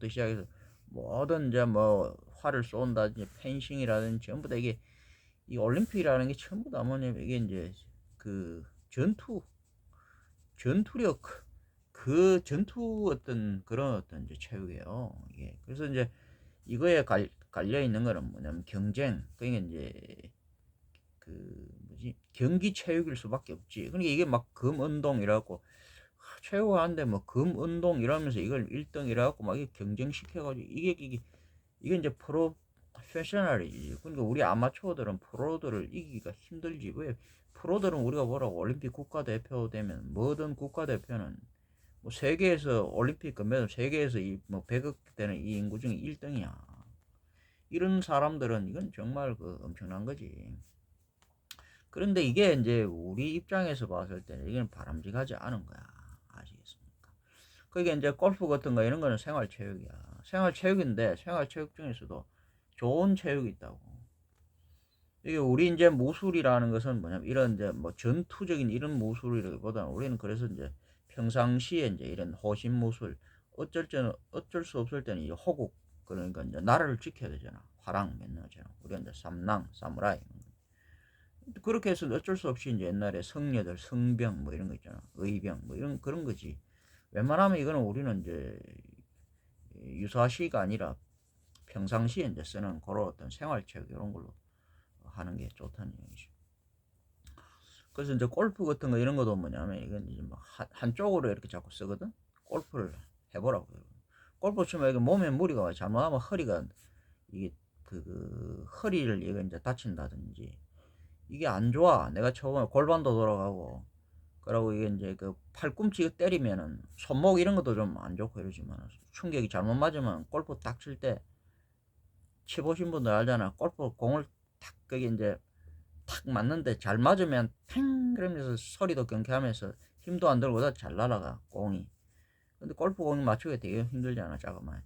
골프부터 시작해서 모든 이제 뭐 활을 쏜다든지 펜싱이라든지 전부 다 이게 이 올림픽이라는 게 전부 다 뭐냐면 이게 이제 그 전투력 그 전투 어떤 그런 어떤 이제 체육이에요. 이게 그래서 이제 이거에 깔려 있는 거는 뭐냐면 경쟁. 그러니까 이제 그 뭐지 경기 체육일 수밖에 없지. 그러니까 이게 막 금운동이라고 체육하는데 뭐 금운동 이러면서 이걸 1등 이라고 막 경쟁 시켜가지고 이게 이제 프로페셔널이지. 그러니까 우리 아마추어들은 프로들을 이기기가 힘들지. 왜 프로들은 우리가 뭐라고 올림픽 국가대표 되면 모든 국가대표는 뭐 세계에서 올림픽 금메달 세계에서 뭐 100억 되는 이 인구 중에 1등이야. 이런 사람들은 이건 정말 그 엄청난 거지. 그런데 이게 이제 우리 입장에서 봤을 때는 이건 바람직하지 않은 거야. 아시겠습니까? 그게 이제 골프 같은 거 이런 거는 생활체육이야. 생활체육인데 생활체육 중에서도 좋은 체육이 있다고. 이게 우리 이제 무술이라는 것은 뭐냐면 이런 이제 뭐 전투적인 이런 무술이라기보다는 우리는 그래서 이제 평상시에 이제 이런 호신 무술 어쩔 수 없을 때는 이 호국 그러니까 이제 나라를 지켜야 되잖아. 화랑 맨날처럼 우리가 이제 삼랑 사무라이 그렇게 해서 어쩔 수 없이 이제 옛날에 성녀들 성병 뭐 이런 거 있잖아. 의병 뭐 이런 그런 거지. 웬만하면 이거는 우리는 이제 유사시가 아니라 평상시에 이제 쓰는 그런 어떤 생활책 이런 걸로 하는 게 좋다는 얘기죠. 그래서 이제 골프 같은 거 이런 것도 뭐냐면 이건 이제 뭐 한쪽으로 이렇게 자꾸 쓰거든. 골프를 해보라고. 골프 치면 이게 몸에 무리가 와. 잘못하면 허리가 이게 그 허리를 이거 이제 다친다든지 이게 안 좋아. 내가 처음에 골반도 돌아가고 그러고 이게 이제 그 팔꿈치 때리면은 손목 이런 것도 좀 안 좋고 이러지만 충격이 잘못 맞으면 골프 딱 칠 때 치보신 분들 알잖아. 골프 공을 탁 그게 이제 탁 맞는데 잘 맞으면 팽 그러면서 소리도 경쾌하면서 힘도 안 들고 다 잘 날아가 공이. 근데 골프 공이 맞추기가 되게 힘들잖아. 자그만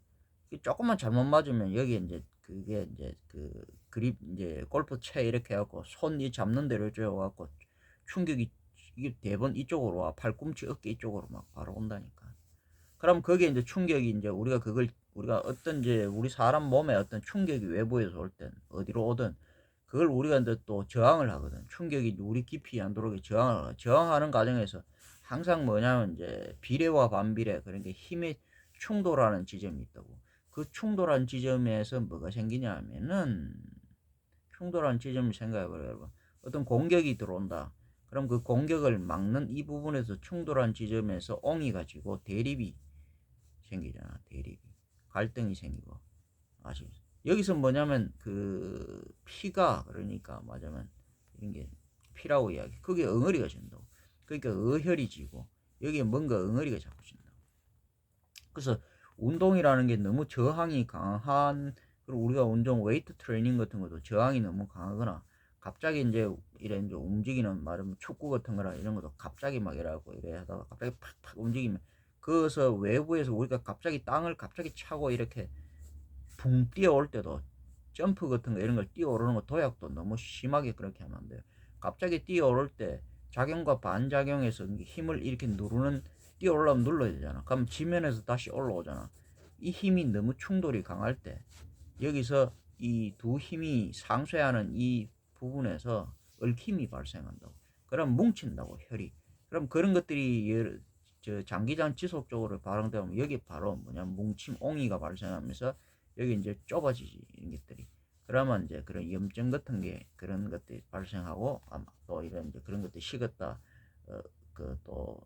조금만 잘못 맞으면 여기 이제 그게 이제 그 그립 이제 골프 채 이렇게 해갖고 손이 잡는 대로 쪼여갖고 충격이 이게 대번 이쪽으로 와. 팔꿈치 어깨 이쪽으로 막 바로 온다니까. 그럼 거기에 이제 충격이 이제 우리가 그걸 우리가 어떤 이제 우리 사람 몸에 어떤 충격이 외부에서 올 땐 어디로 오든 그걸 우리가 이제 또 저항을 하거든. 충격이 우리 깊이 안 들어오게 저항하는 과정에서 항상 뭐냐면 이제 비례와 반비례 그러니까 힘의 충돌하는 지점이 있다고. 그 충돌한 지점에서 뭐가 생기냐 하면은 충돌한 지점이 생각해봐요, 여러분. 어떤 공격이 들어온다. 그럼 그 공격을 막는 이 부분에서 충돌한 지점에서 옹이 가지고 대립이 생기잖아. 대립이. 갈등이 생기고. 아시겠어? 여기서 뭐냐면 그 피가 그러니까 맞으면 이런 게 피라고 이야기. 그게 응어리가 진다고. 그러니까 어혈이 지고 여기에 뭔가 응어리가 자꾸 진다고. 그래서 운동이라는 게 너무 저항이 강한 그리고 우리가 운동 웨이트 트레이닝 같은 것도 저항이 너무 강하거나 갑자기 이제 이런 이제 움직이는 말하면 축구 같은 거나 이런 것도 갑자기 막 이래갖고 이래 하다가 갑자기 팍팍 움직이면 그래서 외부에서 우리가 갑자기 땅을 갑자기 차고 이렇게 붕 뛰어올 때도 점프 같은 거 이런 걸 뛰어오르는 거 도약도 너무 심하게 그렇게 하면 안 돼요. 갑자기 뛰어오를 때 작용과 반작용에서 힘을 이렇게 누르는 뛰어올라면 눌러야 되잖아. 그럼 지면에서 다시 올라오잖아. 이 힘이 너무 충돌이 강할 때 여기서 이 두 힘이 상쇄하는 이 부분에서 얽힘이 발생한다고. 그럼 뭉친다고 혈이. 그럼 그런 것들이 장기간 지속적으로 발생되면 여기 바로 뭐냐면 뭉침 옹이가 발생하면서 여기 이제 좁아지지 이런 것들이. 그러면 이제 그런 염증 같은 게 그런 것들이 발생하고 아마 또 이런 이제 그런 것들이 식었다 그 또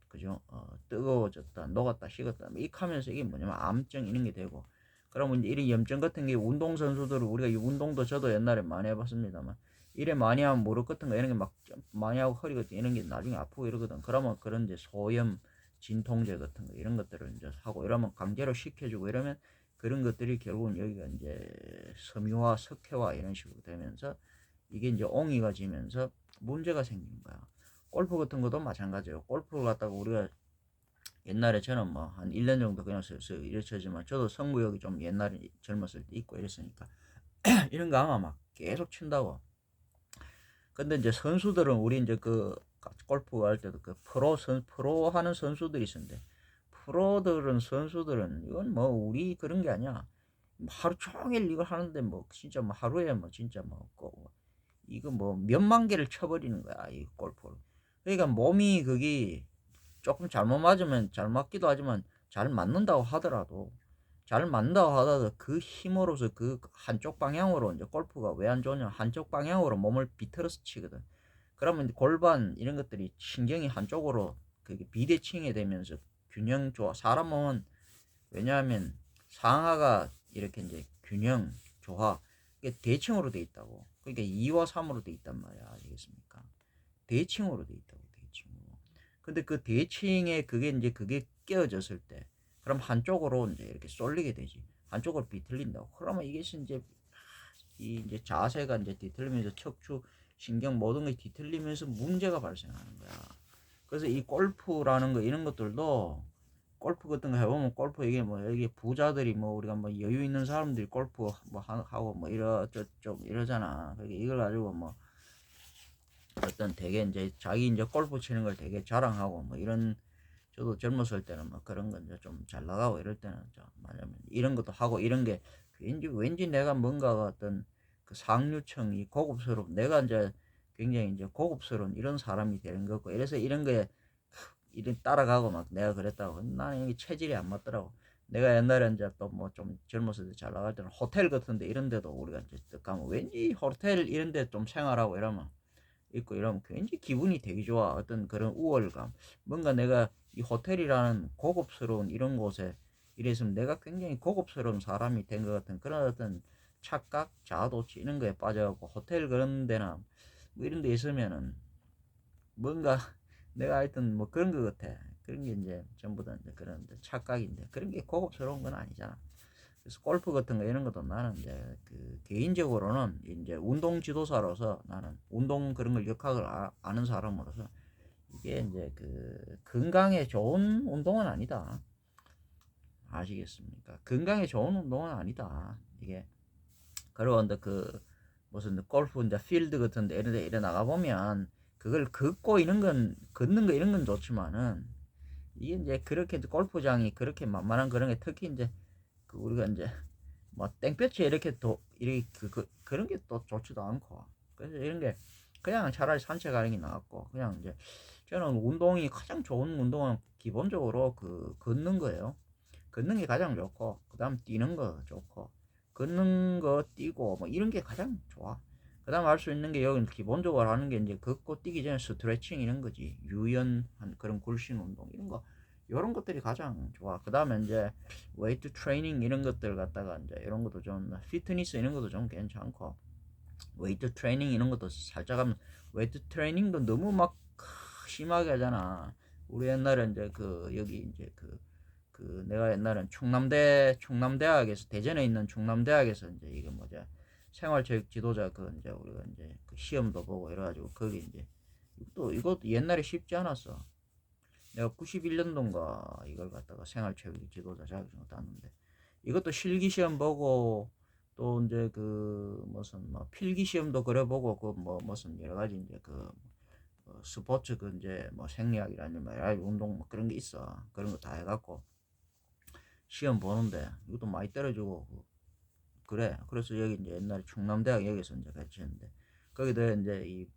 그죠 뜨거워졌다 녹았다 식었다 뭐 이렇게 하면서 이게 뭐냐면 암증 이런 게 되고 그러면 이제 이런 염증 같은 게 운동선수들을 우리가 이 운동도 저도 옛날에 많이 해봤습니다만 이래 많이 하면 무릎 같은 거 이런 게 막 많이 하고 허리 같은 이런 게 나중에 아프고 이러거든. 그러면 그런 이제 소염 진통제 같은 거 이런 것들을 이제 하고 이러면 강제로 식혀주고 이러면 그런 것들이 결국은 여기가 이제 섬유화 석회화 이런 식으로 되면서 이게 이제 옹이가 지면서 문제가 생기는 거야. 골프 같은 것도 마찬가지예요. 골프를 갖다가 우리가 옛날에 저는 뭐 한 1년 정도 그냥 슬슬 이랬지만 저도 승부욕이 좀 옛날에 젊었을 때 있고 이랬으니까 이런 거 아마 막 계속 친다고. 근데 이제 선수들은 우리 이제 그 골프 할 때도 그 프로 하는 선수들이 있었는데 프로들은 선수들은 이건 뭐 우리 그런 게 아니야. 하루 종일 이걸 하는데 뭐 진짜 뭐 하루에 뭐 진짜 뭐 이거 뭐 몇만 개를 쳐버리는 거야 이 골프를. 그러니까 몸이 그게 조금 잘못 맞으면 잘 맞기도 하지만 잘 맞는다고 하더라도 그 힘으로서 그 한쪽 방향으로 이제 골프가 왜 안 좋냐 한쪽 방향으로 몸을 비틀어서 치거든. 그러면 골반 이런 것들이 신경이 한쪽으로 그게 비대칭이 되면서 균형 좋아. 사람 몸은 왜냐하면 상하가 이렇게 이제 균형 조화 이게 대칭으로 돼 있다고. 그러니까 2와 3으로 돼 있단 말이야. 아시겠습니까? 대칭으로 돼 있다고. 대칭으로. 근데 그 대칭에 그게 깨어졌을 때 그럼 한쪽으로 이제 이렇게 쏠리게 되지. 한쪽으로 비틀린다고. 그러면 이게 이제 자세가 이제 뒤틀리면서 척추 신경 모든 게 뒤틀리면서 문제가 발생하는 거야. 그래서 이 골프라는 거 이런 것들도 골프 같은 거 해보면 골프 이게 뭐 여기 부자들이 뭐 우리가 뭐 여유 있는 사람들이 골프 뭐 하고 뭐 좀 이러잖아. 그러니까 이걸 가지고 뭐 어떤 되게 이제 자기 이제 골프 치는 걸 되게 자랑하고 뭐 이런 저도 젊었을 때는 뭐 그런 건 이제 좀 잘 나가고 이럴 때는 좀 말하자면 이런 것도 하고 이런 게 왠지 내가 뭔가 어떤 그 상류층이 고급스러운 내가 이제 굉장히 이제 고급스러운 이런 사람이 되는 거고 이래서 이런 거에 이런 따라가고 막 내가 그랬다고 나는 이게 체질이 안 맞더라고. 내가 옛날에 이제 또 뭐 좀 젊었을 때 잘 나갈 때는 호텔 같은데 이런 데도 우리가 이제 가면 왠지 호텔 이런 데 좀 생활하고 이러면 있고 이러면 왠지 기분이 되게 좋아. 어떤 그런 우월감. 뭔가 내가 이 호텔이라는 고급스러운 이런 곳에 이랬으면 내가 굉장히 고급스러운 사람이 된 것 같은 그런 어떤 착각, 자아도취 이런 거에 빠져갖고 호텔 그런 데나 뭐 이런 데 있으면은 뭔가 내가 하여튼 뭐 그런 것 같아. 그런 게 이제 전부 다 이제 그런 착각인데 그런 게 고급스러운 건 아니잖아. 그래서 골프 같은 거 이런 것도 나는 이제 그 개인적으로는 이제 운동 지도사로서 나는 운동 그런 걸 역학을 아는 사람으로서 이게 이제 그 건강에 좋은 운동은 아니다. 아시겠습니까? 건강에 좋은 운동은 아니다. 이게 그리고 근데 그 무슨 골프 이제 필드 같은데 이런 데 이래 나가 보면 그걸 걷고 이런 건 걷는 거 이런 건 좋지만은 이게 이제 그렇게 골프장이 그렇게 만만한 그런 게 특히 이제 그 우리가 이제 뭐 땡볕에 이렇게 이렇게 그런 게 또 좋지도 않고 그래서 이런 게 그냥 차라리 산책하는 게 나았고 그냥 이제 저는 운동이 가장 좋은 운동은 기본적으로 그 걷는 거예요. 걷는 게 가장 좋고 그다음 뛰는 거 좋고 걷는 거 뛰고 뭐 이런 게 가장 좋아. 그다음 할 수 있는 게 여기 기본적으로 하는 게 이제 걷고 뛰기 전에 스트레칭 이런 거지. 유연한 그런 굴신 운동 이런 거 이런 것들이 가장 좋아. 그다음에 이제 웨이트 트레이닝 이런 것들 갖다가 이제 이런 것도 좀 피트니스 이런 것도 좀 괜찮고 웨이트 트레이닝 이런 것도 살짝 하면 웨이트 트레이닝도 너무 막 심하게 하잖아. 우리 옛날에 이제 그 여기 이제 그 내가 옛날엔 충남대학에서 대전에 있는 충남대학에서 이제 이거 뭐냐 생활체육 지도자 그 이제 우리가 이제 그 시험도 보고 이래가지고 거기 이제 이것도 옛날에 쉽지 않았어. 내가 91년도인가 이걸 갖다가 생활체육 지도자 자격증을 땄는데 이것도 실기시험 보고 또 이제 그 무슨 뭐 필기시험도 그래 보고 그 뭐 무슨 여러 가지 이제 그 스포츠 그 이제 뭐 생리학이라니 뭐 운동 뭐 그런 게 있어. 그런 거 다 해갖고 시험 보는데 이것도 많이 떨어지고 그래. 그래서 여기 이제 옛날에 충남대학 여기서 이제 같이 했는데 거기도 이제 이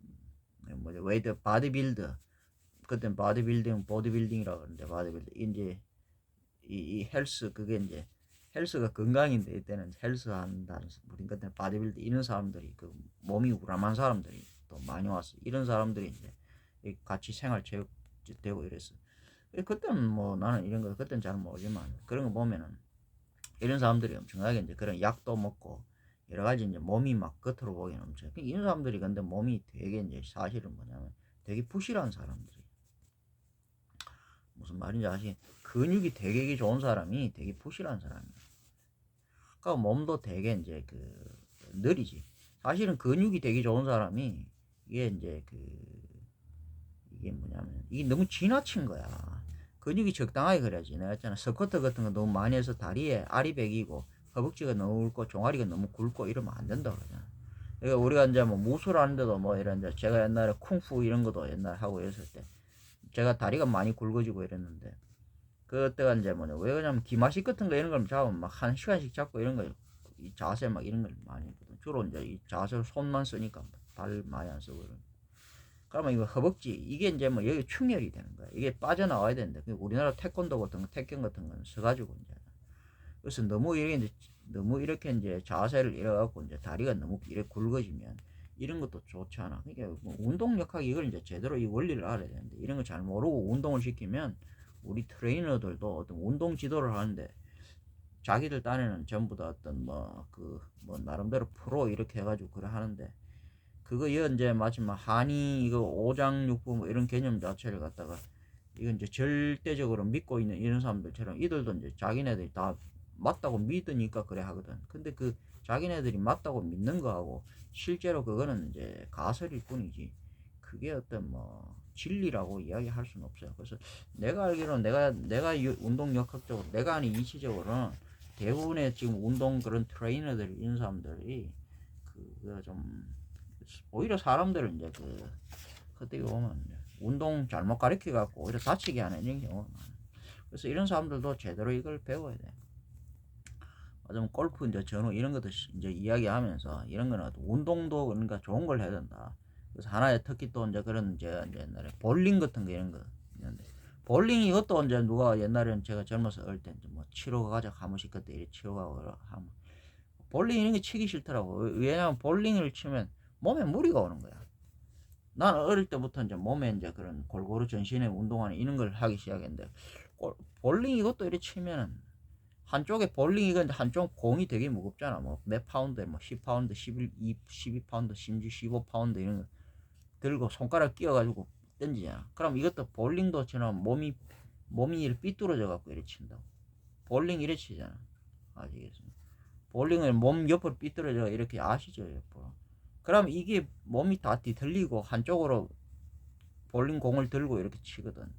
뭐지 웨이트 바디빌드 그때 바디빌딩 보디빌딩이라고 그러는데 바디빌딩 이제 이 헬스 그게 이제 헬스가 건강인데 이때는 헬스 한다는 우리 같은 바디빌딩 이런 사람들이 그 몸이 우람한 사람들이 또 많이 왔어. 이런 사람들이 이제 같이 생활체육 되고 이랬어. 그때는 뭐 나는 이런 거 그때는 잘 모르지만 그런 거 보면은 이런 사람들이 엄청나게 이제 그런 약도 먹고 여러 가지 이제 몸이 막 겉으로 보기는 엄청 이런 사람들이 근데 몸이 되게 이제 사실은 뭐냐면 되게 부실한 사람들이 무슨 말인지 아시? 근육이 되게 좋은 사람이 되게 부실한 사람이야. 그러니까 몸도 되게 이제 그 느리지. 사실은 근육이 되게 좋은 사람이 이게 이제 이게 뭐냐면 이게 너무 지나친 거야. 근육이 적당하게 그래야지. 내가 했잖아. 스쿼트 같은 거 너무 많이 해서 다리에 알이 배기고 허벅지가 너무 굵고 종아리가 너무 굵고 이러면 안 된다 그러잖아. 그러니까 우리가 이제 뭐 무술 하는데도 뭐 이런 이제 제가 옛날에 쿵푸 이런 것도 옛날 하고 이랬을 때 제가 다리가 많이 굵어지고 이랬는데 그때가 이제 뭐냐, 왜 그러냐면 기마식 같은 거 이런 걸 잡으면 막 1시간씩 잡고 이런 거, 이 자세 막 이런 걸 많이 하거든. 주로 이제 이 자세 손만 쓰니까 발 많이 안 쓰고. 그러면 이거 허벅지, 이게 이제 뭐 여기 충혈이 되는 거야. 이게 빠져나와야 되는데, 우리나라 태권도 같은 거, 태권 같은 거는 써가지고 이제. 그래서 너무 이렇게 이제 자세를 잃어갖고 이제 다리가 너무 이렇게 굵어지면 이런 것도 좋지 않아. 그러니까 뭐 운동역학 이걸 이제 제대로 이 원리를 알아야 되는데, 이런 거 잘 모르고 운동을 시키면 우리 트레이너들도 어떤 운동 지도를 하는데 자기들 딴에는 전부 다 어떤 뭐 나름대로 프로 이렇게 해가지고 그래 하는데, 그거 이제 마치 막 한의 이거 오장육부 뭐 이런 개념 자체를 갖다가 이건 이제 절대적으로 믿고 있는 이런 사람들처럼 이들도 이제 자기네들이 다 맞다고 믿으니까 그래 하거든. 근데 그 자기네들이 맞다고 믿는 거하고 실제로 그거는 이제 가설일 뿐이지, 그게 어떤 뭐 진리라고 이야기할 수는 없어요. 그래서 내가 알기로는 내가 운동 역학적으로, 내가 아닌 이치적으로는 대부분의 지금 운동 그런 트레이너들 이런 사람들이 좀 오히려 사람들을 이제 그때 보면 운동 잘못 가르쳐 갖고 오히려 다치게 하는 이런 경우가 많아요. 그래서 이런 사람들도 제대로 이걸 배워야 돼. 좀 골프 이제 전후 이런 것도 이제 이야기하면서 이런 거는 운동도 그러니까 좋은 걸 해야 된다. 그래서 하나의 특히 또 이제 그런 이제 옛날에 볼링 같은 거 이런 거 있는데, 볼링 이것도 이제 누가 옛날에는 제가 젊어서 어릴 때 뭐 치러 가자 한 번씩 그때 이렇게 치러 가고 하면 볼링 이런 게 치기 싫더라고. 왜냐면 볼링을 치면 몸에 무리가 오는 거야. 난 어릴 때부터 이제 몸에 이제 그런 골고루 전신에 운동하는 이런 걸 하기 시작했는데, 볼링 이것도 이렇게 치면은 한쪽에 볼링 이건 한쪽 공이 되게 무겁잖아. 뭐 몇 파운드에 뭐 10파운드, 12파운드, 심지어 15파운드 이런 거 들고 손가락 끼워가지고 던지잖아. 그럼 이것도 볼링도처럼 몸이 이렇게 삐뚤어져 갖고 이렇게 친다고. 볼링 이렇게 치잖아. 아시겠습니까? 볼링은 몸 옆으로 삐뚤어져 이렇게 아시죠? 옆으로. 그럼 이게 몸이 다 뒤틀리고 한쪽으로 볼링 공을 들고 이렇게 치거든.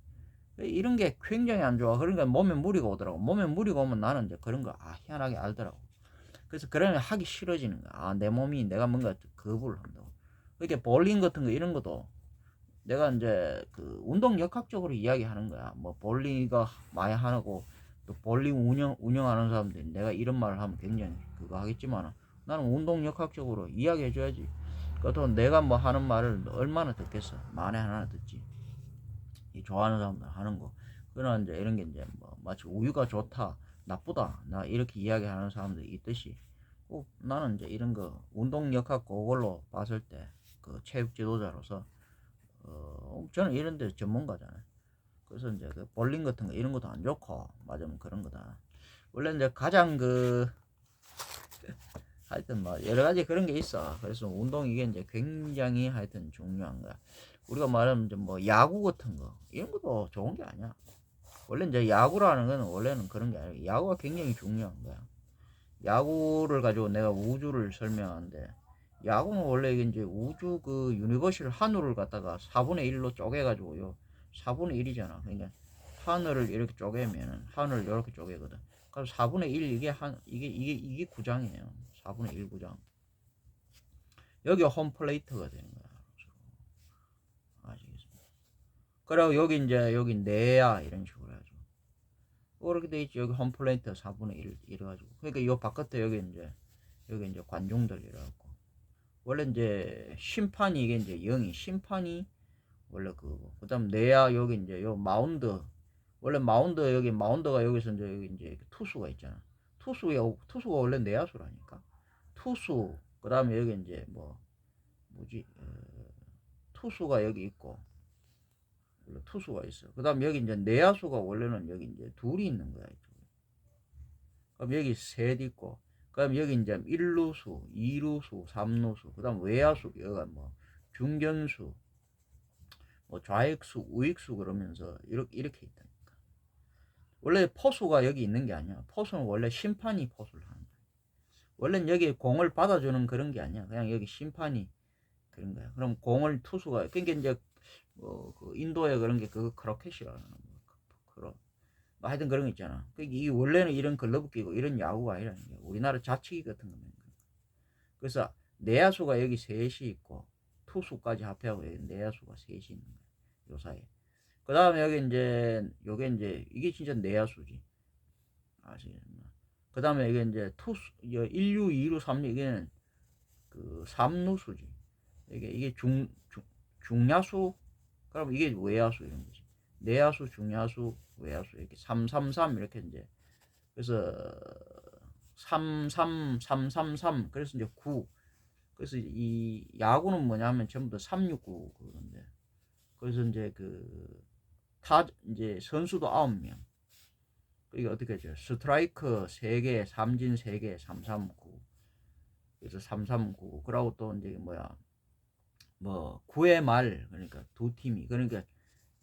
이런 게 굉장히 안 좋아. 그러니까 몸에 무리가 오더라고. 몸에 무리가 오면 나는 이제 그런 거 희한하게 알더라고. 그래서 그러면 하기 싫어지는 거야. 내 몸이 내가 뭔가 거부를 한다고. 그러니까 볼링 같은 거 이런 것도 내가 이제 그 운동 역학적으로 이야기하는 거야. 뭐 볼링가 많이 하고 또 볼링 운영하는 사람들이 내가 이런 말을 하면 굉장히 그거 하겠지만, 나는 운동 역학적으로 이야기해 줘야지. 그것도 내가 뭐 하는 말을 얼마나 듣겠어. 만에 하나 듣지. 이 좋아하는 사람들 하는 거. 그러나 이제 이런 게 이제 뭐 마치 우유가 좋다, 나쁘다, 나 이렇게 이야기하는 사람들이 있듯이, 꼭 나는 이제 이런 거 운동 역학 그걸로 봤을 때 그 체육 지도자로서 저는 이런 데 전문가잖아요. 그래서 이제 그 볼링 같은 거 이런 것도 안 좋고 맞으면 그런 거다. 원래 이제 가장 하여튼 뭐 여러 가지 그런 게 있어. 그래서 운동 이게 이제 굉장히 하여튼 중요한 거야. 우리가 말하면 이제 뭐 야구 같은 거 이런 것도 좋은 게 아니야. 원래 이제 야구라는 거는 원래는 그런 게 아니고 야구가 굉장히 중요한 거야. 야구를 가지고 내가 우주를 설명하는데, 야구는 원래 이제 우주 그 유니버셜 하늘을 갖다가 4분의 1로 쪼개가지고요. 4분의 1이잖아. 그러니까 하늘을 이렇게 쪼개면은 하늘을 이렇게 쪼개거든. 그럼 4분의 1 이게 구장이에요. 4분의 1 구장. 여기 홈플레이트가 되는 거야. 아시겠습니까? 그리고 여기 내야 이런 식으로 해가지고 그렇게 돼 있지. 여기 홈플레이트 4분의 1 이래가지고, 그러니까 이 바깥에 여기 이제 관중들 이래갖고, 원래 이제 심판이 이게 이제 심판이 원래 그다음 내야 여기 이제 요 마운드, 원래 마운드가 여기서 이제 여기 이제 투수가 있잖아. 투수가 원래 내야수라니까. 투수, 그다음에 여기 이제 뭐지 투수가 여기 있고, 투수가 있어. 그다음 여기 이제 내야수가 원래는 여기 이제 둘이 있는 거야. 그럼 여기 셋 있고, 그럼 여기 이제 1루수, 2루수, 3루수, 그다음 외야수, 여기가 뭐 중견수, 뭐 좌익수, 우익수 그러면서 이렇게 있다니까. 원래 포수가 여기 있는 게 아니야. 포수는 원래 심판이 포수를 하는 거야. 원래는 여기 공을 받아주는 그런 게 아니야. 그냥 여기 심판이 그런 거야. 그럼 공을 투수가, 그러니까 이제 그 인도에 그런 게 크로켓이라는 그런 하여튼 그런 거 있잖아. 그러니까 이게 원래는 이런 글러브 끼고 이런 야구가 아니라는 게 우리나라 자치기 같은 겁니다. 그래서 내야수가 여기 셋이 있고 투수까지 합해하고 여기 내야수가 셋이 있는 거야. 요 사이에. 그 다음에 여기 이제 요게 이제 이게 진짜 내야수지. 아시겠나? 그 다음에 이게 이제 투수 1루, 2루, 3루 이게는 그 3루수지. 이게 중야수. 그럼 이게 외야수 이런 거지. 내야수, 중야수, 외야수 이렇게 333 이렇게 이제 그래서 33, 333 그래서 이제 9. 그래서 이 야구는 뭐냐면 전부 다 369 그건데. 그래서 이제 이제 선수도 9명. 이게 어떻게 하죠? 스트라이크 3개, 삼진 3개, 339. 그래서 339. 그러고 또 이제 뭐야? 뭐 9회 말 그러니까 두 팀이 그러니까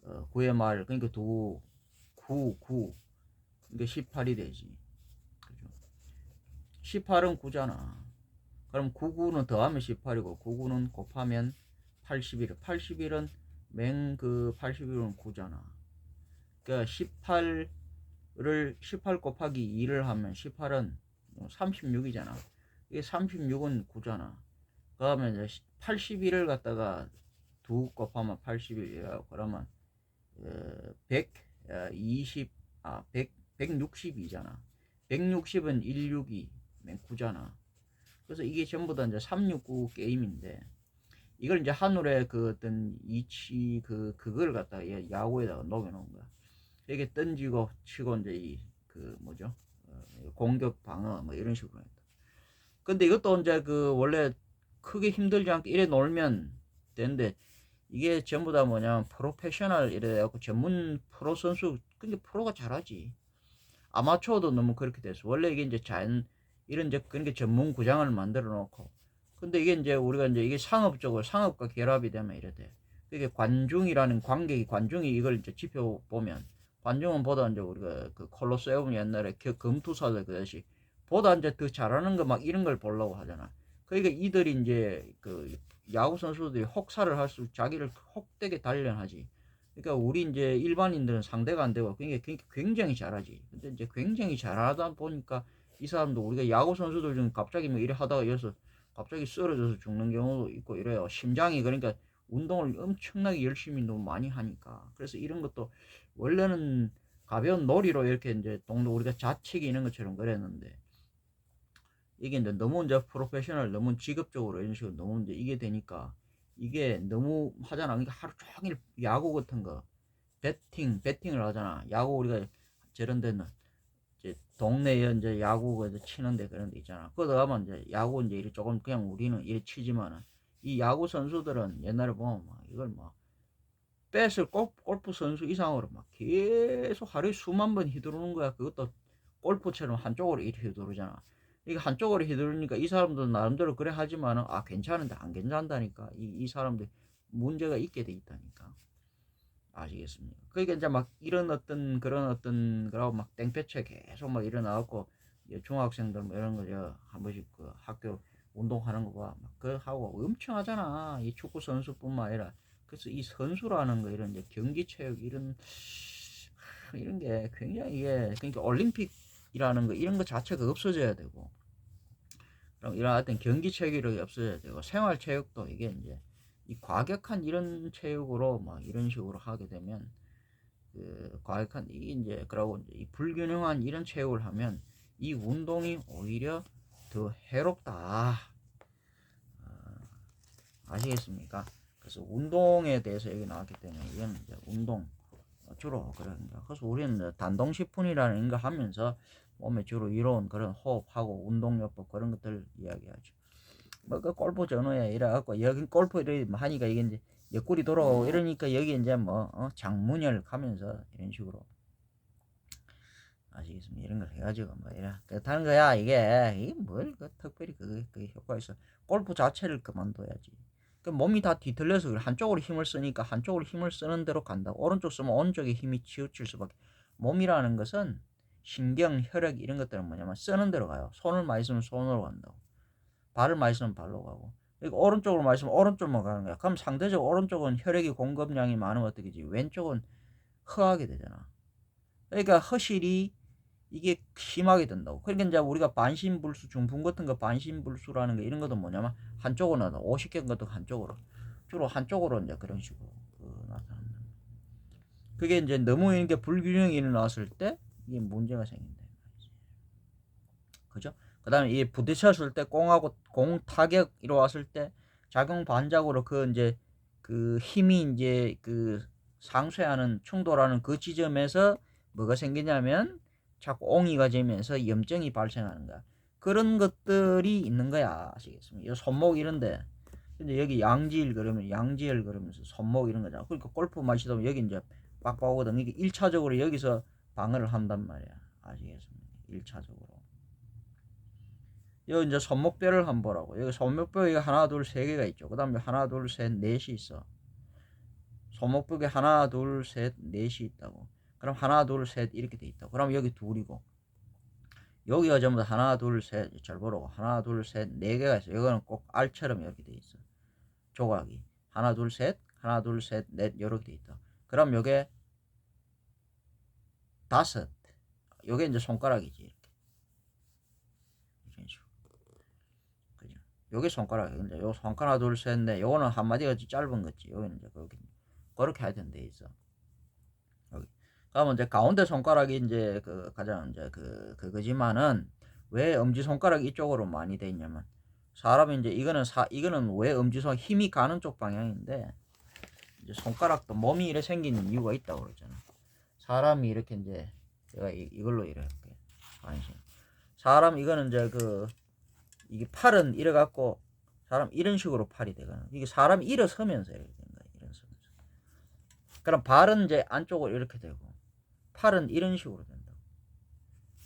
9회 말 그러니까 9 그러니까 18이 되지. 그죠? 18은 9잖아. 그럼 99는 더하면 18이고 99는 곱하면 81. 81은 맹 81은 9잖아. 그러니까 18 곱하기 2를 하면 18은 36이잖아. 이게 36은 9잖아. 그러면 이제 81을 갖다가 2 곱하면 81이라고 그러면 120 160이잖아. 160은 162 9잖아. 그래서 이게 전부 다 이제 369 게임인데 이걸 이제 하늘에 그 어떤 이치 그걸 갖다가 야구에다가 녹여놓은 거야. 이게 던지고 치고 이제 뭐죠? 공격 방어 뭐 이런 식으로 했다. 근데 이것도 이제 원래 크게 힘들지 않게 이래 놀면 되는데 이게 전부 다 뭐냐 프로페셔널 이래갖고 전문 프로 선수 근데 프로가 잘하지. 아마추어도 너무 그렇게 됐어. 원래 이게 이제 이런 이제 그러니까 전문 구장을 만들어 놓고 근데 이게 이제 우리가 이제 이게 상업적으로 상업과 결합이 되면 이래 돼. 이게 관중이라는 관중이 이걸 이제 지표 보면 관중은 보다 이제 우리가 콜로세움 옛날에 금투사들 그듯이 보다 이제 더 잘하는 거 막 이런 걸 보려고 하잖아. 그러니까 이들이 이제 야구 선수들이 혹사를 할수록 자기를 혹되게 단련하지. 그러니까 우리 이제 일반인들은 상대가 안 되고 굉장히 잘하지. 근데 이제 굉장히 잘하다 보니까 이 사람도 우리가 야구 선수들 중 갑자기 뭐 이래 하다가 여기서 갑자기 쓰러져서 죽는 경우도 있고 이래요. 심장이 그러니까 운동을 엄청나게 열심히 너무 많이 하니까. 그래서 이런 것도 원래는 가벼운 놀이로 이렇게 이제 동료 우리가 자책이 있는 것처럼 그랬는데 이게 이제 너무 이제 프로페셔널 너무 직업적으로 이런 식으로 너무 이제 이게 되니까 이게 너무 하잖아. 그러니까 하루 종일 야구 같은 거 배팅을 하잖아. 야구 우리가 저런 데는 이제 동네에 이제 야구 치는데 그런 데 있잖아. 거기 가면 이제 야구 이제 이리 조금 그냥 우리는 이리 치지만은 이 야구 선수들은 옛날에 보면 막 이걸 막 뱃을 골프 선수 이상으로 막 계속 하루에 수만 번 휘두르는 거야. 그것도 골프처럼 한쪽으로 이렇게 휘두르잖아. 이게 한쪽으로 휘두르니까 이 사람들은 나름대로 그래 하지만은 괜찮은데 안 괜찮다니까. 이 사람들 문제가 있게 돼 있다니까. 아시겠습니까? 그러니까 이제 막 이런 그런 그러고 막 땡볕에 계속 막 일어나갖고 중학생들 뭐 이런 거 한 번씩 학교 운동하는 거 봐. 막 하고 엄청 하잖아. 이 축구 선수뿐만 아니라. 그래서 이 선수라는 거 이런 이제 경기 체육 이런 게 굉장히 그러니까 올림픽이라는 거 이런 거 자체가 없어져야 되고 그럼 이런 어떤 경기 체육이 없어져야 되고 생활 체육도 이게 이제 이 과격한 이런 체육으로 막 이런 식으로 하게 되면 과격한 이게 이제 그러고 이제 이 불균형한 이런 체육을 하면 이 운동이 오히려 더 해롭다. 아시겠습니까? 그래서 운동에 대해서 얘기 나왔기 때문에 이건 이제 운동 주로 그런다. 그래서 우리는 단동식품이라는 거 하면서 몸에 주로 이로운 그런 호흡하고 운동요법 그런 것들 이야기하죠. 뭐 골프 전후에 이래갖고 여기 골프를 하니까 이게 이제 옆구리 돌아오고 이러니까 여기 이제 장문열 가면서 이런 식으로 아시겠습니까? 이런 걸 해가지고 뭐 이래 그렇다는 거야. 이게 뭘 특별히 그 효과 있어. 골프 자체를 그만둬야지. 그 몸이 다 뒤틀려서 한쪽으로 힘을 쓰니까 한쪽으로 힘을 쓰는 대로 간다. 오른쪽 쓰면 오른쪽에 힘이 치우칠 수밖에. 몸이라는 것은 신경, 혈액 이런 것들은 뭐냐면 쓰는 대로 가요. 손을 많이 쓰면 손으로 간다고. 발을 많이 쓰면 발로 가고. 그러니까 오른쪽으로 많이 쓰면 오른쪽만 가는 거야. 그럼 상대적으로 오른쪽은 혈액이 공급량이 많으면 어떻게 되지? 왼쪽은 허하게 되잖아. 그러니까 허실이 이게 심하게 된다고. 그러니까 이제 우리가 반신불수, 중풍 같은 거 반신불수라는 거 이런 것도 뭐냐면 한쪽으로 50개 것도 한쪽으로 주로 한쪽으로 이제 그런 식으로 나타납니다. 그게 이제 너무 이렇게 불균형이 일어났을 때 이게 문제가 생긴다. 그죠? 그 다음에 이 부딪혔을 때 꽁하고 공 타격 이루어왔을 때 작용 반작으로 그 이제 그 힘이 이제 그 상쇄하는 충돌하는 그 지점에서 뭐가 생기냐면 자꾸 옹이가 되면서 염증이 발생하는 거야. 그런 것들이 있는 거야. 아시겠습니까? 이 손목 이런데 근데 여기 양지일 그러면 양지열 그러면서 손목 이런 거잖아. 그러니까 골프 마시다 보면 여기 이제 빡빡 오거든. 이게 1차적으로 여기서 방어를 한단 말이야. 아시겠습니까? 1차적으로. 여기 이제 손목뼈를 한번 보라고. 여기 손목뼈 이거 하나, 둘, 세 개가 있죠. 그 다음에 하나, 둘, 셋, 넷이 있어. 손목뼈에 하나, 둘, 셋, 넷이 있다고. 그럼 하나, 둘, 셋 이렇게 돼 있다고. 그럼 여기 둘이고. 여기가 전부 다 하나, 둘, 셋. 잘 보라고. 하나, 둘, 셋, 네 개가 있어. 이거는 꼭 알처럼 이렇게 돼 있어. 조각이. 하나, 둘, 셋, 하나, 둘, 셋, 넷 이렇게 돼 있다. 그럼 요게 다섯. 요게 이제 손가락이지. 이렇게. 이런 식으로. 그죠? 요게 손가락인데 요 손가락 하나 둘 셋 넷 요거는 한마디가 짧은 거지. 여기는 이제 그렇게 하여튼 돼 있어. 여기. 그러면 이제 가운데 손가락이 이제 그 가장 이제 그거지만은 왜 엄지 손가락이 이쪽으로 많이 돼 있냐면 사람이 이제 이거는 왜 엄지 손 힘이 가는 쪽 방향인데 이제 손가락도 몸이 이래 생기는 이유가 있다고 그러잖아. 사람이 이렇게 이제 내가 이걸로 이래 할게. 관심. 사람 이거는 이제 이게 팔은 이래 갖고 사람 이런 식으로 팔이 되거든. 이게 사람이 일어서면서 이렇게 된 거야. 일어서면서. 그럼 발은 이제 안쪽으로 이렇게 되고 팔은 이런 식으로 된다.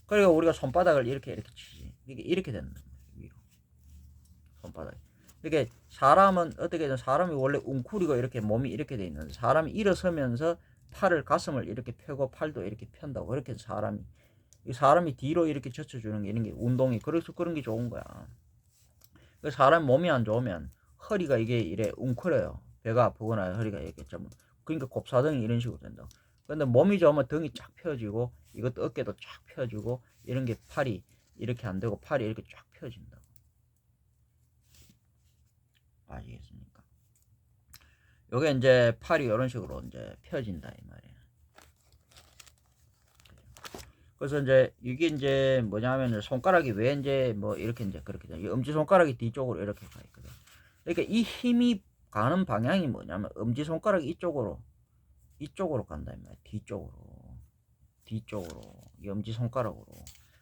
그러니까 우리가 손바닥을 이렇게 치지. 이게 이렇게 된다. 위로. 손바닥. 이렇게 사람은 어떻게든 사람이 원래 웅크리고 이렇게 몸이 이렇게 돼 있는데 사람이 일어서면서 팔을 가슴을 이렇게 펴고 팔도 이렇게 편다고. 그렇게 사람이 뒤로 이렇게 젖혀주는 게 이런 게 운동이 그래서 그런 게 좋은 거야. 사람 몸이 안 좋으면 허리가 이게 이래 웅크려요. 배가 아프거나 허리가 이렇게 좀 그러니까 곱사등이 이런 식으로 된다. 근데 몸이 좋으면 등이 쫙 펴지고 이것도 어깨도 쫙 펴지고 이런 게 팔이 이렇게 안 되고 팔이 이렇게 쫙 펴진다. 아시겠습니까? 요게 이제 팔이 이런 식으로 이제 펴진다 이 말이에요. 그래서 이제 이게 이제 뭐냐면 손가락이 왜 이제 뭐 이렇게 이제 그렇게 돼. 엄지 손가락이 뒤쪽으로 이렇게 가 있거든. 그러니까 이 힘이 가는 방향이 뭐냐면 엄지 손가락이 이쪽으로 간다 이 말이야. 뒤쪽으로 이 엄지 손가락으로.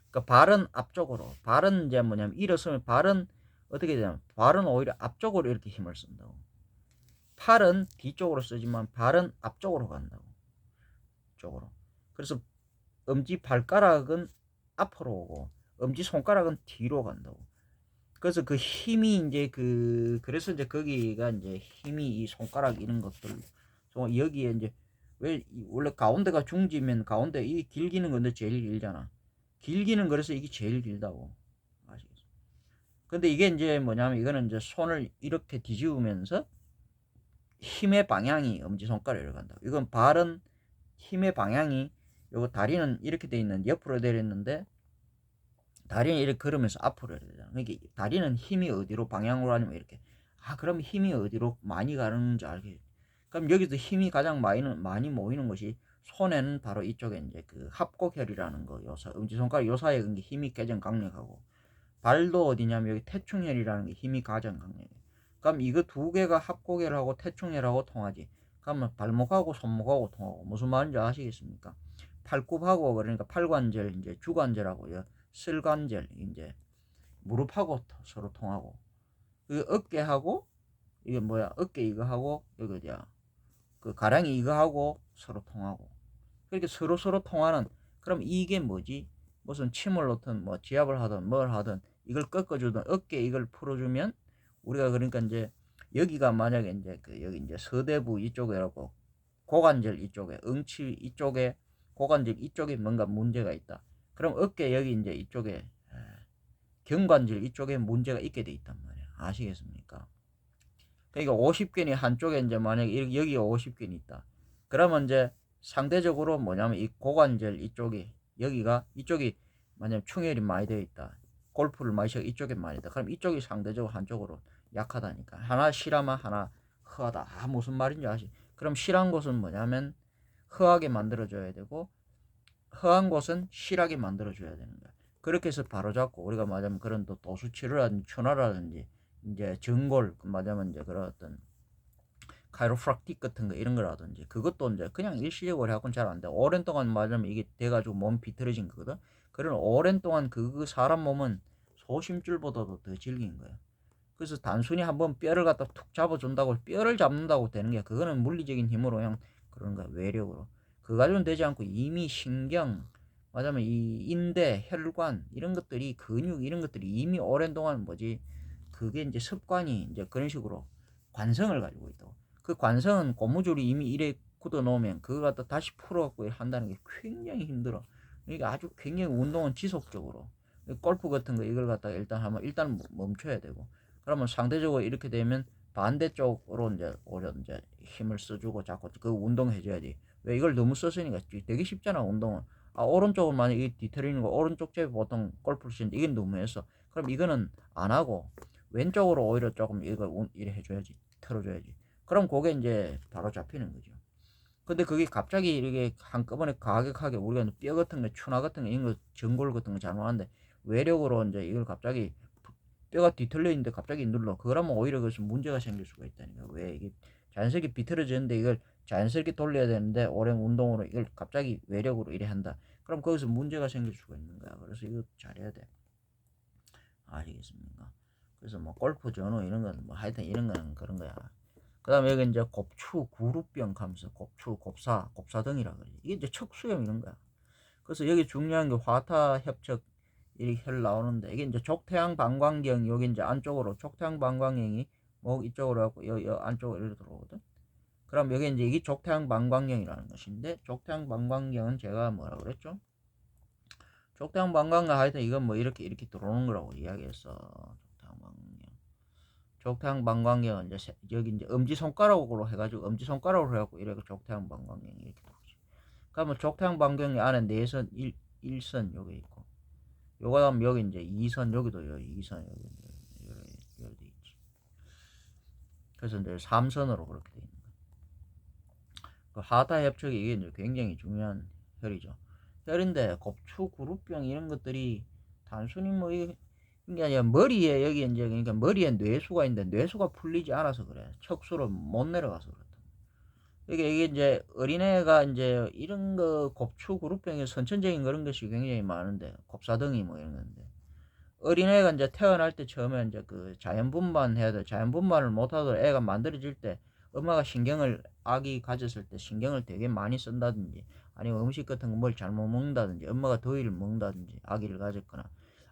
그러니까 발은 앞쪽으로. 발은 이제 뭐냐면 일어서면 발은 어떻게 되냐면 발은 오히려 앞쪽으로 이렇게 힘을 쓴다고. 팔은 뒤쪽으로 쓰지만 발은 앞쪽으로 간다고. 쪽으로. 그래서 엄지 발가락은 앞으로 오고 엄지 손가락은 뒤로 간다고. 그래서 그 힘이 이제 그래서 이제 거기가 이제 힘이 이 손가락 이런 것들 여기에 이제 왜 원래 가운데가 중지면 가운데 이 길기는 건데 제일 길잖아. 길기는 그래서 이게 제일 길다고. 아시겠어? 근데 이게 이제 뭐냐면 이거는 이제 손을 이렇게 뒤집으면서 힘의 방향이 엄지손가락으로 간다. 이건 발은 힘의 방향이 요거 다리는 이렇게 돼 있는 옆으로 내렸는데 다리는 이렇게 걸으면서 앞으로 해야 되잖아. 그러니까 다리는 힘이 어디로 방향으로 하냐면 이렇게. 그럼 힘이 어디로 많이 가는 줄 알게. 그럼 여기서 힘이 가장 많이 모이는 것이 손에는 바로 이쪽에 이제 그 합곡혈이라는 거 요사 엄지손가락 요사에 힘이 가장 강력하고 발도 어디냐면 여기 태충혈이라는 게 힘이 가장 강력해. 그럼 이거 두 개가 합곡혈하고 태충혈하고 통하지. 그러면 발목하고 손목하고 통하고 무슨 말인지 아시겠습니까? 팔굽하고 그러니까 팔관절 이제 주관절하고요. 슬관절 이제 무릎하고 서로 통하고 그 어깨하고 이게 뭐야 어깨 이거 하고 여기 어디야 그 가랑이 이거 하고 서로 통하고 그렇게 서로 통하는 그럼 이게 뭐지 무슨 침을 놓든 뭐 지압을 하든 뭘 하든 이걸 꺾어주든 어깨 이걸 풀어주면 우리가 그러니까 이제 여기가 만약에 이제 여기 이제 서대부 이쪽이라고 고관절 이쪽에 응치 이쪽에 고관절 이쪽에 뭔가 문제가 있다. 그럼 어깨 여기 이제 이쪽에 경관절 이쪽에 문제가 있게 돼 있단 말이야. 아시겠습니까? 그러니까 50견이 한쪽에 이제 만약에 여기에 50견이 있다. 그러면 이제 상대적으로 뭐냐면 이 고관절 이쪽이 만약 충혈이 많이 되어 있다. 골프를 많이 쳐 이쪽에 많이 있다. 그럼 이쪽이 상대적으로 한쪽으로 약하다니까. 하나 실하면 하나 허하다. 무슨 말인지 아시? 그럼 실한 곳은 뭐냐면 허하게 만들어줘야 되고 허한 곳은 실하게 만들어줘야 되는 거야. 그렇게 해서 바로잡고 우리가 말하자면 그런 또 도수치료라든지 천화라든지 이제 전골 말하자면 이제 그런 어떤 카이로프락틱 같은 거 이런 거라든지 그것도 이제 그냥 일시적으로 해갖고는 잘 안 돼. 오랜 동안 말하자면 이게 돼가지고 몸 비틀어진 거거든. 그런 오랜 동안 그 사람 몸은 소심줄보다도 더 질긴 거야. 그래서 단순히 한번 뼈를 갖다 툭 잡아준다고 뼈를 잡는다고 되는 게 그거는 물리적인 힘으로 그냥 그런 거야. 외력으로. 그거 가지고는 되지 않고 이미 신경 말하자면 이 인대, 혈관 이런 것들이 근육 이런 것들이 이미 오랜 동안 뭐지 그게 이제 습관이 이제 그런 식으로 관성을 가지고 있다고. 그 관성은 고무줄이 이미 이래 굳어 놓으면 그거 갖다 다시 풀어갖고 한다는 게 굉장히 힘들어. 그러니까 아주 굉장히 운동은 지속적으로 골프 같은 거 이걸 갖다가 일단 하면 일단 멈춰야 되고 그러면 상대적으로 이렇게 되면 반대쪽으로 이제 오히려 이제 힘을 써주고 자꾸 그 운동 해줘야지. 왜 이걸 너무 썼으니까 되게 쉽잖아 운동은. 아 오른쪽은 만약 이 뒤틀리는 거 오른쪽 제비 보통 골프를 치는데 이게 너무 했어. 그럼 이거는 안 하고 왼쪽으로 오히려 조금 이걸 이래 해줘야지 틀어줘야지. 그럼 그게 이제 바로 잡히는 거죠. 근데 그게 갑자기 이렇게 한꺼번에 가격하게 우리가 뼈 같은 거, 추나 같은 거, 이런 거, 전골 같은 거 잘못하는데 외력으로 이제 이걸 갑자기 뼈가 뒤틀려 있는데 갑자기 눌러. 그러면 오히려 그것은 문제가 생길 수가 있다니까. 왜 이게 자연스럽게 비틀어지는데 이걸 자연스럽게 돌려야 되는데 오랜 운동으로 이걸 갑자기 외력으로 이래 한다. 그럼 거기서 문제가 생길 수가 있는 거야. 그래서 이거 잘해야 돼. 아시겠습니까? 그래서 뭐 골프 전후 이런 건 뭐 하여튼 이런 거는 그런 거야. 그 다음에 여기 이제 곱추, 구루병 하면서 곱추, 곱사등이라 그러지. 이게 이제 척수염 이런 거야. 그래서 여기 중요한 게 화타 협착 이렇게 혈 나오는데 이게 이제 족태양 방광경 여기 이제 안쪽으로 족태양 방광경이 목 이쪽으로 하고 여 안쪽으로 이렇게 들어오거든. 그럼 여기 이제 이게 족태양 방광경이라는 것인데 족태양 방광경은 제가 뭐라 그랬죠? 족태양 방광경 하여튼 이건 뭐 이렇게 들어오는 거라고 이야기했어. 족태양 방광경. 족태양 방광경은 이제 여기 이제 엄지 손가락으로 해가지고 엄지 손가락으로 해갖고 이렇게 족태양 방광경이 이렇게 들어오지. 그러면 족태양 방광경 안에 내선 1선 여기 있고. 요거 다음 여기 이제 2선 여기도 여기 2선 여기 여기 돼 있지. 그래서 이제 3선으로 그렇게 돼 있는 거야. 그 하타 협착이 이게 이제 굉장히 중요한 혈이죠. 혈인데 곱추, 구루병 이런 것들이 단순히 뭐 이게 아니라 머리에 여기 이제 그러니까 머리에 뇌수가 있는데 뇌수가 풀리지 않아서 그래. 척수로 못 내려가서 그렇다. 이게 이제 어린애가 이제 이런 거 곱추, 구루병이 선천적인 그런 것이 굉장히 많은데 곱사등이 뭐 이런 건데 어린애가 이제 태어날 때 처음에 이제 그 자연분만 해야 돼. 자연분만을 못하도록 애가 만들어질 때 엄마가 신경을 아기 가졌을 때 신경을 되게 많이 쓴다든지 아니면 음식 같은 거 뭘 잘못 먹는다든지 엄마가 더위를 먹는다든지 아기를 가졌거나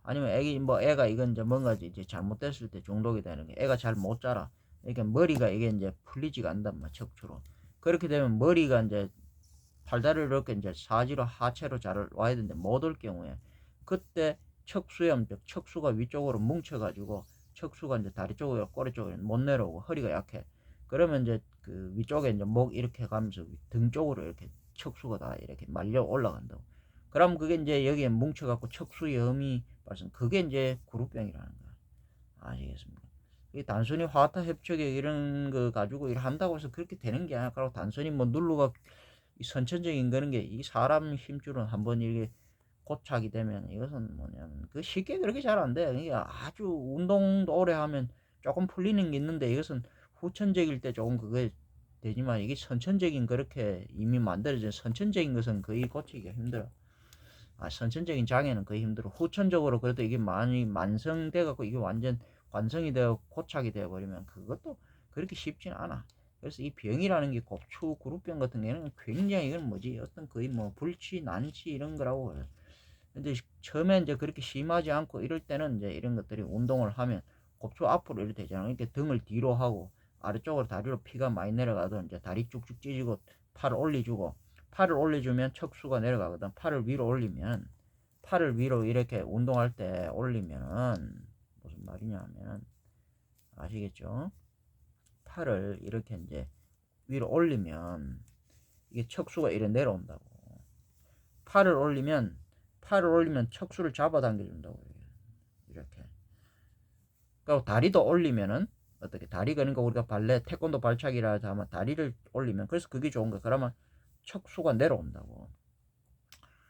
아니면 애기 뭐 애가 이건 이제 뭔가 이제 잘못됐을 때 중독이 되는 게 애가 잘 못 자라. 그러니까 머리가 이게 이제 풀리지가 않단 말이야 척추로. 그렇게 되면 머리가 이제 팔다리를 이렇게 이제 사지로 하체로 잘 와야 되는데 못 올 경우에 그때 척수염, 즉 척수가 위쪽으로 뭉쳐가지고 척수가 이제 다리 쪽으로 꼬리 쪽으로 못 내려오고 허리가 약해. 그러면 이제 그 위쪽에 이제 목 이렇게 가면서 등 쪽으로 이렇게 척수가 다 이렇게 말려 올라간다고. 그럼 그게 이제 여기에 뭉쳐갖고 척수염이 발생. 그게 이제 구루병이라는 거야. 아시겠습니까? 이 단순히 화타 협착에 이런 거 가지고 일 한다고 해서 그렇게 되는 게 아니라 단순히 뭐 눌러가 선천적인 그런 게 이 사람 힘줄은 한번 이렇게 고착이 되면 이것은 뭐냐면 그 쉽게 그렇게 잘 안 돼. 이게 아주 운동도 오래 하면 조금 풀리는 게 있는데 이것은 후천적일 때 조금 그게 되지만 이게 선천적인 그렇게 이미 만들어진 선천적인 것은 거의 고치기가 힘들어. 아, 선천적인 장애는 거의 힘들어. 후천적으로 그래도 이게 많이 만성돼 갖고 이게 완전 관성이 되어 고착이 되어 버리면 그것도 그렇게 쉽진 않아. 그래서 이 병이라는 게 곱추 구루병 같은 경우는 굉장히 이건 뭐지 어떤 거의 뭐 불치 난치 이런 거라고 해요. 근데 처음에 이제 그렇게 심하지 않고 이럴 때는 이제 이런 것들이 운동을 하면 곱추 앞으로 이렇게 되잖아. 이렇게 등을 뒤로 하고 아래쪽으로 다리로 피가 많이 내려가도 이제 다리 쭉쭉 찢고 팔을 올려주고 팔을 올려주면 척수가 내려가거든. 팔을 위로 올리면 팔을 위로 이렇게 운동할 때 올리면은 무슨 말이냐면 아시겠죠? 팔을 이렇게 이제 위로 올리면 이게 척수가 이렇게 내려온다고. 팔을 올리면 척수를 잡아당겨준다고 이렇게. 그리고 다리도 올리면은 어떻게 다리가 그러니까 우리가 발레 태권도 발차기라 하면 다리를 올리면 그래서 그게 좋은 거야. 그러면 척수가 내려온다고.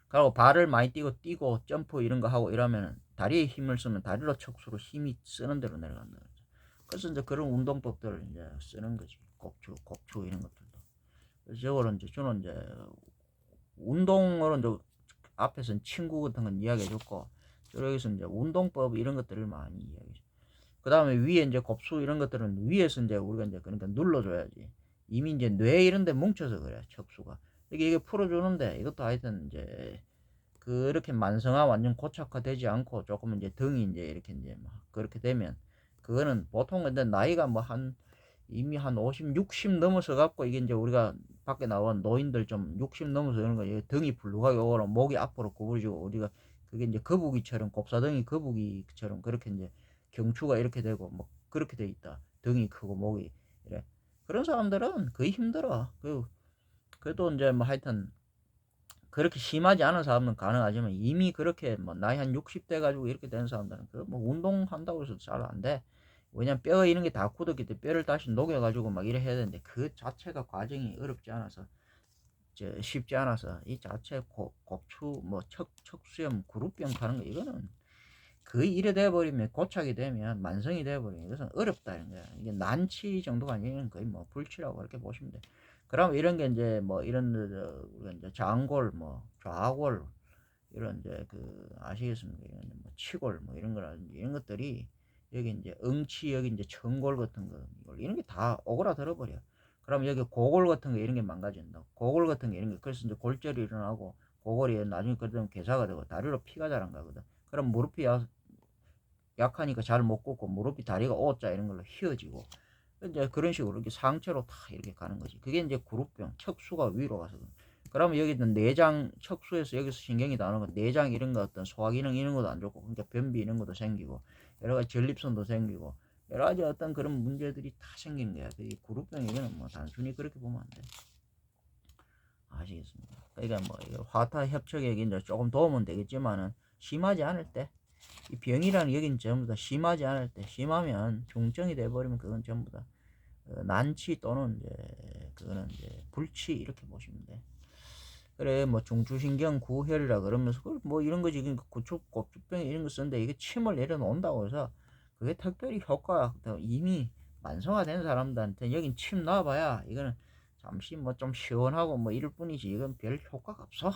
그리고 발을 많이 뛰고 점프 이런 거 하고 이러면 다리에 힘을 쓰면 다리로 척수로 힘이 쓰는 대로 내려간다. 그래서 이제 그런 운동법들을 이제 쓰는 거지. 곡추 이런 것들도. 그래서 저거는 이제 저는 이제 운동으로 이제 앞에서는 친구 같은 건 이야기해줬고, 저기서 이제 운동법 이런 것들을 많이 이야기해줘. 그 다음에 위에 이제 곱수 이런 것들은 위에서 이제 우리가 이제 그러니까 눌러줘야지. 이미 이제 뇌 이런 데 뭉쳐서 그래, 척수가. 이게 풀어주는데 이것도 하여튼 이제 그렇게 만성화 완전 고착화되지 않고 조금 이제 등이 이제 이렇게 이제 막 그렇게 되면 그거는 보통 근데 나이가 뭐 이미 한 50, 60 넘어서 갖고 이게 이제 우리가 밖에 나온 노인들 좀 60 넘어서 이런 거 등이 불룩하게 오고 목이 앞으로 구부러지고 우리가 그게 이제 거북이처럼 곱사등이 거북이처럼 그렇게 이제 경추가 이렇게 되고 뭐 그렇게 돼 있다. 등이 크고 목이 이래. 그런 사람들은 거의 힘들어. 그래도 이제 뭐 하여튼 그렇게 심하지 않은 사람은 가능하지만 이미 그렇게 뭐 나이 한 60대 가지고 이렇게 된 사람들은 그 뭐 운동한다고 해서 잘 안 돼. 왜냐면 뼈가 이런 게 다 굳었기 때문에 뼈를 다시 녹여가지고 막 이래 해야 되는데 그 자체가 과정이 어렵지 않아서 쉽지 않아서 이 자체 곡추 뭐 척수염 구루병 파는 거 이거는 거의 이래 돼버리면 고착이 되면 만성이 돼버리면 이것은 어렵다 이런 거야. 이게 난치 정도가 아니면 거의 뭐 불치라고 그렇게 보시면 돼. 그럼 이런 게 이제 뭐 이런 이제 장골 뭐 좌골 이런 이제 그 아시겠습니까? 이런 뭐 치골 뭐 이런 거라든지 이런 것들이 여기 이제 응치 여기 이제 청골 같은 거 이런 게 다 오그라들어 버려. 그럼 여기 고골 같은 거 이런 게 망가진다. 고골 같은 게 이런 게 그래서 이제 골절이 일어나고 고골이 나중에 그러면 괴사가 되고 다리로 피가 잘 안 가거든. 그럼 무릎이 약하니까 잘 못 걷고 무릎이 다리가 O자 이런 걸로 휘어지고 이제 그런 식으로 이렇게 상체로 다 이렇게 가는 거지. 그게 이제 구루병 척수가 위로 가서 그러면 여기는 내장 척수에서 여기서 신경이 나오는 건 내장 이런 거 어떤 소화기능 이런 것도 안 좋고 그러니까 변비 이런 것도 생기고 여러 가지 전립선도 생기고 여러 가지 어떤 그런 문제들이 다 생기는 거야. 이 구루병 이거는 뭐 단순히 그렇게 보면 안 돼. 아시겠습니까? 그러니까 뭐 화타 협착에 이제 조금 도움은 되겠지만은 심하지 않을 때 이 병이라는 여긴 전부 다 심하지 않을 때 심하면 중증이 돼버리면 그건 전부 다 난치 또는 이제 그거는 이제 불치 이렇게 보시면 돼. 그래 뭐 중추신경 구혈이라 그러면서 뭐 이런 거지 고추병 이런 거 쓰는데 이게 침을 내려놓는다고 해서 그게 특별히 효과가 이미 만성화된 사람들한테 여긴 침 놔봐야 이거는 잠시 뭐 좀 시원하고 뭐 이럴 뿐이지 이건 별 효과가 없어.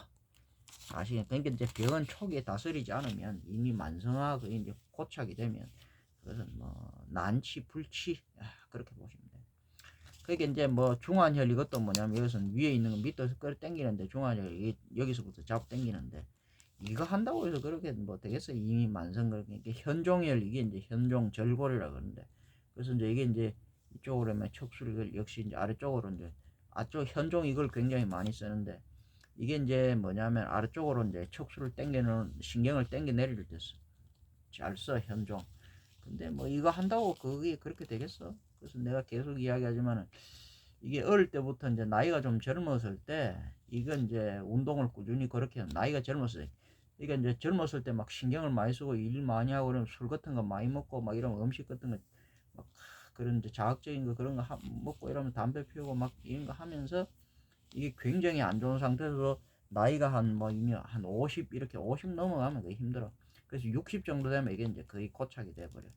아시겠? 그러니까 이제 병은 초기에 다스리지 않으면 이미 만성화 그 이제 고착이 되면 그것은 뭐 난치 불치 그렇게 보시면 돼요. 그게 이제 뭐 중환혈 이것도 뭐냐면 이것은 위에 있는 거 밑에서 끌어 당기는데 중환혈 여기서부터 잡고 당기는데 이거 한다고 해서 그렇게 뭐 되겠어요? 이미 만성 그렇게 현종혈 이게 이제 현종 절골이라 그러는데 그래서 이제 이게 이제 이쪽으로 하면 척수를 역시 이제 아래쪽으로 이제 앞쪽 현종 이걸 굉장히 많이 쓰는데 이게 이제 뭐냐면 아래쪽으로 이제 척수를 당기는 신경을 당겨 내릴 때 잘 써 현종. 근데 뭐 이거 한다고 그게 그렇게 되겠어? 그래서 내가 계속 이야기하지만은 이게 어릴 때부터 이제 나이가 좀 젊었을 때 이건 이제 운동을 꾸준히 그렇게 나이가 젊었을 때 이게 이제 젊었을 때 막 신경을 많이 쓰고 일 많이 하고 그러면 술 같은 거 많이 먹고 막 이런 음식 같은 거 막 그런 이제 자극적인 거 그런 거 먹고 이러면 담배 피우고 막 이런 거 하면서 이게 굉장히 안 좋은 상태에서 나이가 한 뭐 이미 한 50 이렇게 50 넘어가면 그게 힘들어. 그래서 60 정도 되면 이게 이제 거의 고착이 돼버려.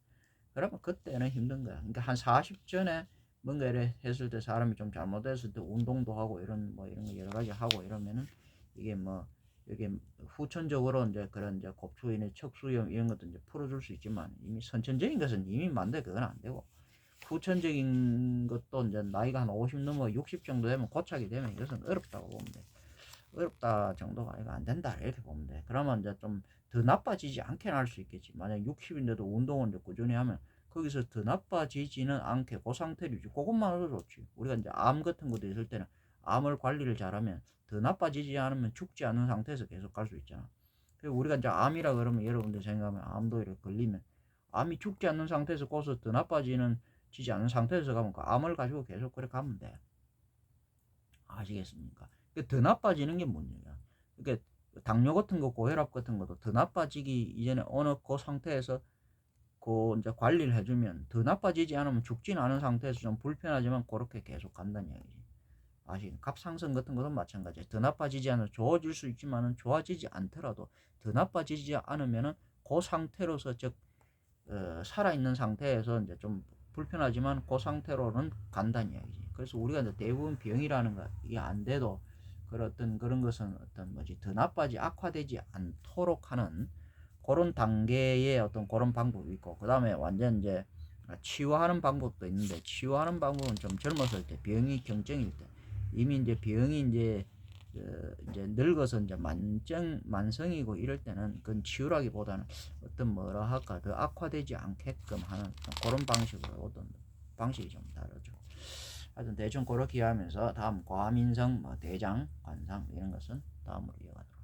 그러면 그때는 힘든 거야. 그러니까 한 40 전에 뭔가 이래 했을 때 사람이 좀 잘못했을 때 운동도 하고 이런 뭐 이런 거 여러 가지 하고 이러면은 이게 뭐 이게 후천적으로 이제 그런 이제 곱추인의 척수염 이런 것도 이제 풀어줄 수 있지만 이미 선천적인 것은 이미 만데 그건 안 되고 후천적인 것도 이제 나이가 한 50 넘어 60 정도 되면 고착이 되면 이것은 어렵다고 보면 돼. 어렵다 정도가 아니고 안 된다 이렇게 보면 돼. 그러면 이제 좀 더 나빠지지 않게 할 수 있겠지. 만약 60인데도 운동을 이제 꾸준히 하면 거기서 더 나빠지지는 않게 그 상태를 유지. 그것만 해도 좋지. 우리가 이제 암 같은 것도 있을 때는 암을 관리를 잘하면 더 나빠지지 않으면 죽지 않은 상태에서 계속 갈 수 있잖아. 그리고 우리가 이제 암이라 그러면 여러분들 생각하면 암도 이렇게 걸리면 암이 죽지 않는 상태에서 거기서 더 나빠지는 지지 않은 상태에서 가면 그 암을 가지고 계속 그렇게 가면 돼. 아시겠습니까? 더 나빠지는 게 문제야. 그러니까 당뇨 같은 거, 고혈압 같은 것도 더 나빠지기 이전에 어느 그 상태에서 그 이제 관리를 해주면 더 나빠지지 않으면 죽지는 않은 상태에서 좀 불편하지만 그렇게 계속 간다는 얘기지. 아시는 갑상선 같은 것도 마찬가지예요. 더 나빠지지 않아 좋아질 수 있지만은 좋아지지 않더라도 더 나빠지지 않으면은 그 상태로서 즉 살아있는 상태에서 이제 좀 불편하지만 그 상태로는 간다는 이야기지. 그래서 우리가 이제 대부분 병이라는 거 이게 안 돼도 그런 것은 어떤 뭐지 더 나빠지 악화되지 않도록 하는 그런 단계의 어떤 그런 방법이 있고 그 다음에 완전 이제 치유하는 방법도 있는데 치유하는 방법은 좀 젊었을 때 병이 경증일 때 이미 이제 병이 이제 늙어서 이제 만성이고 이럴 때는 그건 치유라기보다는 어떤 뭐라 할까 더 악화되지 않게끔 하는 그런 방식으로 어떤 방식이 좀 다르죠. 하여튼 대충 그렇게 하면서 다음 과민성, 뭐 대장, 관상 이런 것은 다음으로 이어가도록.